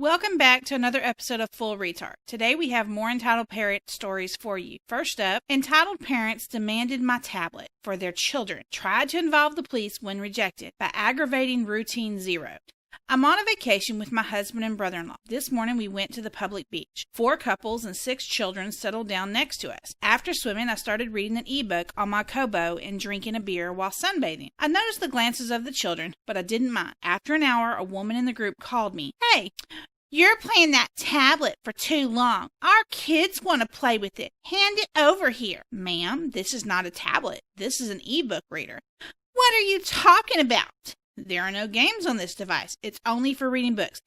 Welcome back to another episode of Full Retard. Today we have more entitled parent stories for you. First up, entitled parents demanded my tablet for their children, tried to involve the police when rejected by aggravating routine zero. I'm on a vacation with my husband and brother-in-law. This morning we went to the public beach. 4 couples and 6 children settled down next to us. After swimming, I started reading an ebook on my Kobo and drinking a beer while sunbathing. I noticed the glances of the children, but I didn't mind. After an hour, a woman in the group called me. "Hey, you're playing that tablet for too long. Our kids want to play with it. Hand it over here." "Ma'am, this is not a tablet. This is an ebook reader." "What are you talking about?" "There are no games on this device. It's only for reading books."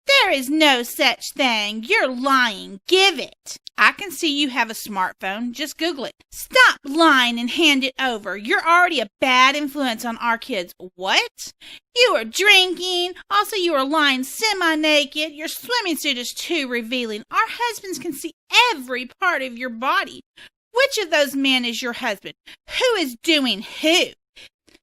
"There is no such thing. You're lying. Give it." "I can see you have a smartphone. Just Google it." "Stop lying and hand it over. You're already a bad influence on our kids." "What? You are drinking. Also, you are lying semi-naked. Your swimming suit is too revealing. Our husbands can see every part of your body." "Which of those men is your husband? Who is doing who?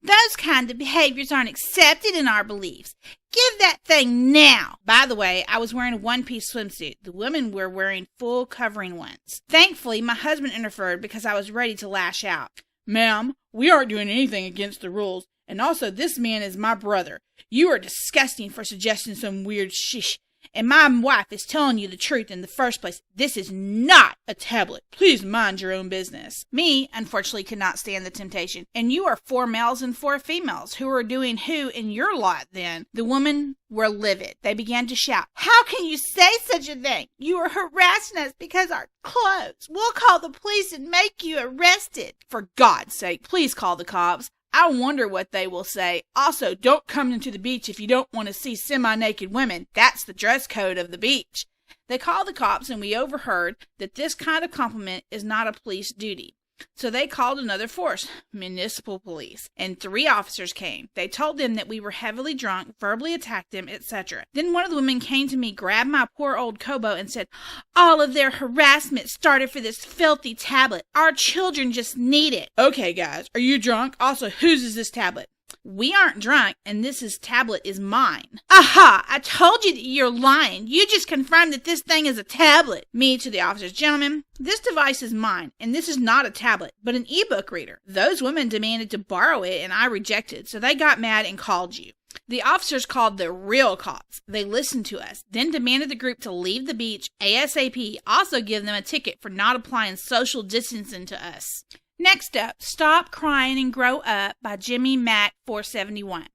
Those kind of behaviors aren't accepted in our beliefs. Give that thing now." By the way, I was wearing a one-piece swimsuit. The women were wearing full covering ones. Thankfully, my husband interfered because I was ready to lash out. "Ma'am, we aren't doing anything against the rules. And also, this man is my brother. You are disgusting for suggesting some weird shish. And my wife is telling you the truth in the first place. This is not a tablet. Please mind your own business." Me, unfortunately, could not stand the temptation. "And you are 4 males and 4 females. Who are doing who in your lot, then?" The women were livid. They began to shout, "How can you say such a thing? You are harassing us because our clothes. We'll call the police and make you arrested." "For God's sake, please call the cops. I wonder what they will say. Also, don't come into the beach if you don't want to see semi-naked women. That's the dress code of the beach." They called the cops, and we overheard that this kind of compliment is not a police duty. So they called another force, municipal police, and 3 officers came. They told them that we were heavily drunk, verbally attacked them, etc. Then one of the women came to me, grabbed my poor old Kobo, and said, "All of their harassment started for this filthy tablet. Our children just need it." "Okay, guys, are you drunk? Also, whose is this tablet?" "We aren't drunk, and tablet is mine." "Aha! I told you that you're lying. You just confirmed that this thing is a tablet." Me to the officers, "Gentlemen, this device is mine, and this is not a tablet, but an ebook reader. Those women demanded to borrow it, and I rejected, so they got mad and called you." The officers called the real cops. They listened to us, then demanded the group to leave the beach ASAP, also give them a ticket for not applying social distancing to us. Next up, Stop Crying and Grow Up by Jimmy Mack 471.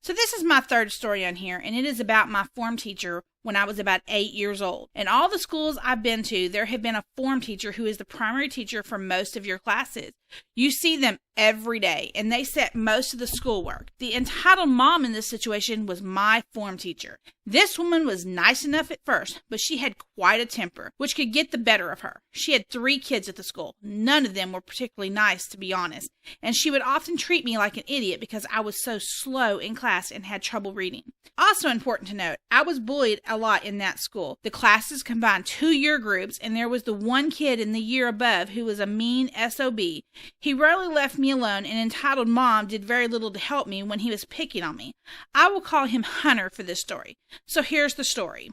So this is my 3rd story on here, and it is about my form teacher when I was about 8 years old. In all the schools I've been to, there have been a form teacher who is the primary teacher for most of your classes. You see them every day, and they set most of the schoolwork. The entitled mom in this situation was my form teacher. This woman was nice enough at first, but she had quite a temper, which could get the better of her. She had 3 kids at the school. None of them were particularly nice, to be honest, and she would often treat me like an idiot because I was so slow in class and had trouble reading. Also important to note, I was bullied a lot in that school. The classes combined 2 year groups, and there was the one kid in the year above who was a mean SOB. He rarely left me alone, and entitled mom did very little to help me when he was picking on me. I will call him Hunter for this story. So here's the story.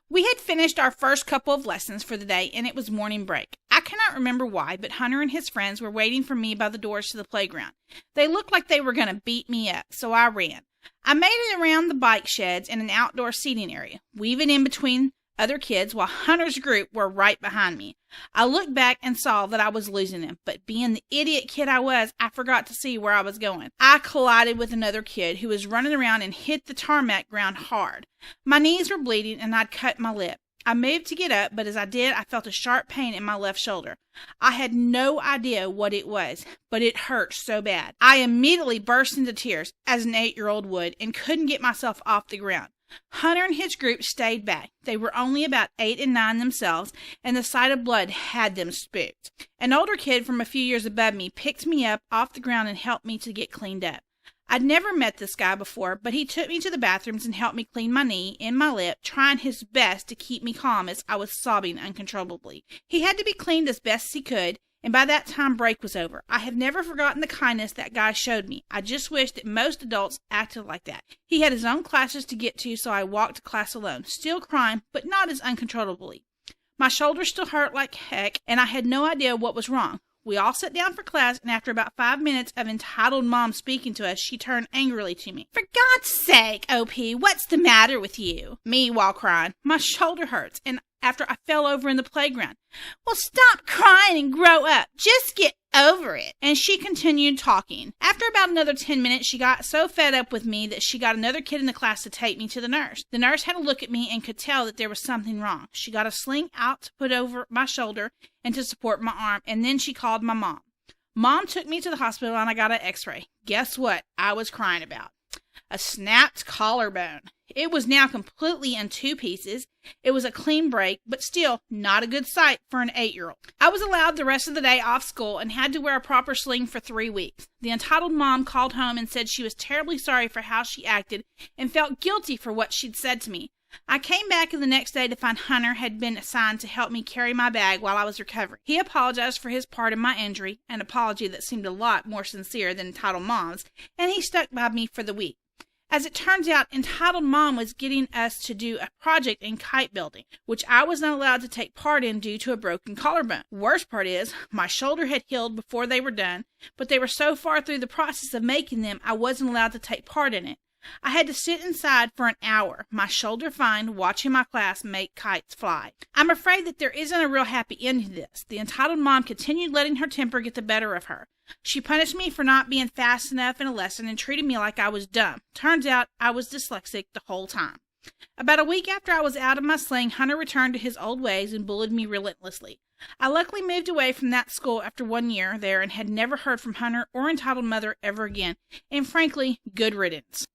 We had finished our first couple of lessons for the day, and it was morning break. I cannot remember why, but Hunter and his friends were waiting for me by the doors to the playground. They looked like they were going to beat me up, so I ran. I made it around the bike sheds and an outdoor seating area, weaving in between other kids while Hunter's group were right behind me. I looked back and saw that I was losing them, but being the idiot kid I was, I forgot to see where I was going. I collided with another kid who was running around and hit the tarmac ground hard. My knees were bleeding and I'd cut my lip. I moved to get up, but as I did, I felt a sharp pain in my left shoulder. I had no idea what it was, but it hurt so bad. I immediately burst into tears, as an 8-year-old would, and couldn't get myself off the ground. Hunter and his group stayed back. They were only about 8 and 9 themselves, and the sight of blood had them spooked. An older kid from a few years above me picked me up off the ground and helped me to get cleaned up. I'd never met this guy before, but he took me to the bathrooms and helped me clean my knee and my lip, trying his best to keep me calm as I was sobbing uncontrollably. He had to be cleaned as best he could, and by that time break was over. I have never forgotten the kindness that guy showed me. I just wish that most adults acted like that. He had his own classes to get to, so I walked to class alone, still crying, but not as uncontrollably. My shoulder still hurt like heck, and I had no idea what was wrong. We all sat down for class, and after about 5 minutes of entitled mom speaking to us, she turned angrily to me. "For God's sake, OP, what's the matter with you?" Me, while crying. "My shoulder hurts, and after I fell over in the playground." "Well, stop crying and grow up. Just get over it." And she continued talking. After about another 10 minutes, she got so fed up with me that she got another kid in the class to take me to the nurse. The nurse had a look at me and could tell that there was something wrong. She got a sling out to put over my shoulder and to support my arm, and then she called my mom. Mom took me to the hospital, and I got an x-ray. Guess what I was crying about? A snapped collarbone. It was now completely in 2 pieces. It was a clean break, but still not a good sight for an 8-year-old. I was allowed the rest of the day off school and had to wear a proper sling for 3 weeks. The entitled mom called home and said she was terribly sorry for how she acted and felt guilty for what she'd said to me. I came back the next day to find Hunter had been assigned to help me carry my bag while I was recovering. He apologized for his part in my injury, an apology that seemed a lot more sincere than entitled mom's, and he stuck by me for the week. As it turns out, entitled mom was getting us to do a project in kite building, which I was not allowed to take part in due to a broken collarbone. Worst part is, my shoulder had healed before they were done, but they were so far through the process of making them, I wasn't allowed to take part in it. I had to sit inside for an hour, my shoulder fine, watching my class make kites fly. I'm afraid that there isn't a real happy end to this. The entitled mom continued letting her temper get the better of her. She punished me for not being fast enough in a lesson and treated me like I was dumb. Turns out I was dyslexic the whole time. About a week after I was out of my sling, Hunter returned to his old ways and bullied me relentlessly. I luckily moved away from that school after 1 year there and had never heard from Hunter or entitled mother ever again. And frankly, good riddance.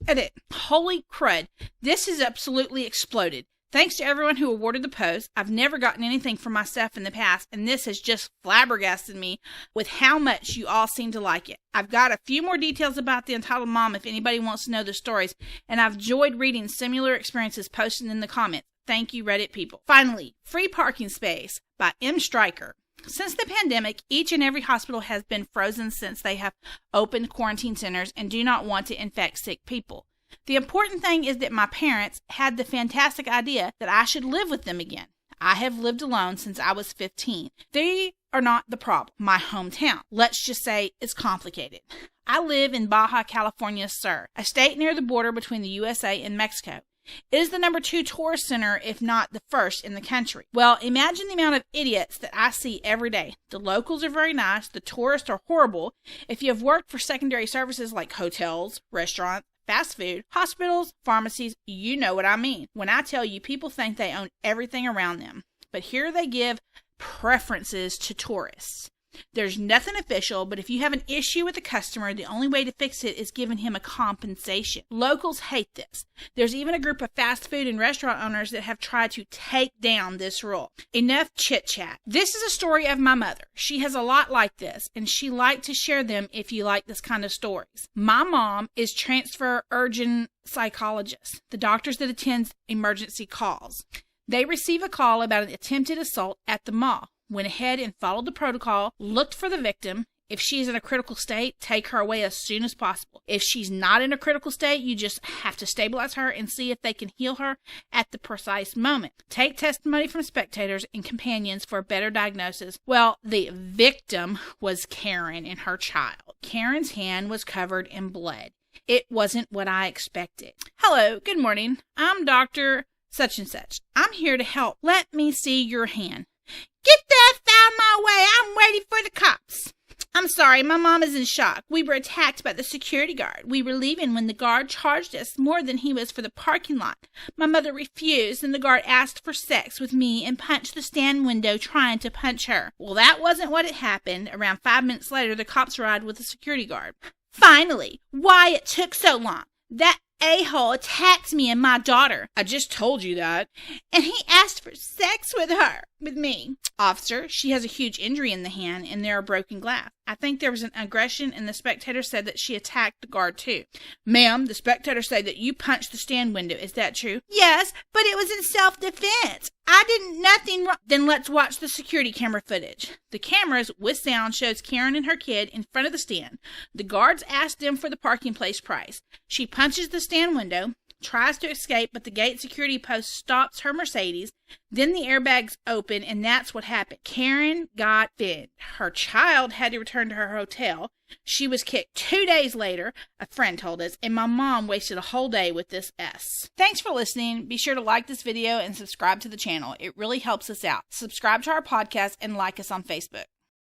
Edit. Holy crud. This has absolutely exploded. Thanks to everyone who awarded the post. I've never gotten anything for myself in the past, and this has just flabbergasted me with how much you all seem to like it. I've got a few more details about the entitled mom if anybody wants to know the stories, and I've enjoyed reading similar experiences posted in the comments. Thank you, Reddit people. Finally, Free Parking Space by M. Stryker. Since the pandemic, each and every hospital has been frozen since they have opened quarantine centers and do not want to infect sick people. The important thing is that my parents had the fantastic idea that I should live with them again. I have lived alone since I was 15. They are not the problem. My hometown, let's just say, is complicated. I live in Baja California Sur, a state near the border between the USA and Mexico. It is the number 2 tourist center, if not the first in the country. Well, imagine the amount of idiots that I see every day. The locals are very nice. The tourists are horrible. If you have worked for secondary services like hotels, restaurants, fast food, hospitals, pharmacies, you know what I mean when I tell you people think they own everything around them. But here they give preferences to tourists. There's nothing official, but if you have an issue with a customer, the only way to fix it is giving him a compensation. Locals hate this. There's even a group of fast food and restaurant owners that have tried to take down this rule. Enough chit-chat. This is a story of my mother. She has a lot like this, and she liked to share them if you like this kind of stories. My mom is transfer urgent psychologist, the doctors that attend emergency calls. They receive a call about an attempted assault at the mall. Went ahead and followed the protocol, looked for the victim. If she is in a critical state, take her away as soon as possible. If she's not in a critical state, you just have to stabilize her and see if they can heal her at the precise moment. Take testimony from spectators and companions for a better diagnosis. Well, the victim was Karen and her child. Karen's hand was covered in blood. It wasn't what I expected. Hello, good morning. I'm Dr. Such and Such. I'm here to help. Let me see your hand. Get that out of my way. I'm waiting for the cops. I'm sorry, my mom is in shock. We were attacked by the security guard. We were leaving when the guard charged us more than he was for the parking lot. My mother refused, and the guard asked for sex with me and punched the stand window trying to punch her. Well, that wasn't what had happened. Around 5 minutes later, the cops arrived with the security guard. Finally, why it took so long? That a-hole attacked me and my daughter. I just told you that. And he asked for sex with me. Officer, she has a huge injury in the hand and there are broken glass. I think there was an aggression and the spectator said that she attacked the guard too. Ma'am, the spectator said that you punched the stand window. Is that true? Yes, but it was in self-defense. I I didn't, nothing wrong. Then let's watch the security camera footage. The cameras with sound shows Karen and her kid in front of the stand. The guards ask them for the parking place price. She punches the stand window, tries to escape, but the gate security post stops her Mercedes. Then the airbags open, and that's what happened. Karen got fit. Her child had to return to her hotel. She was kicked 2 days later, a friend told us, and my mom wasted a whole day with this S. Thanks for listening. Be sure to like this video and subscribe to the channel. It really helps us out. Subscribe to our podcast and like us on Facebook.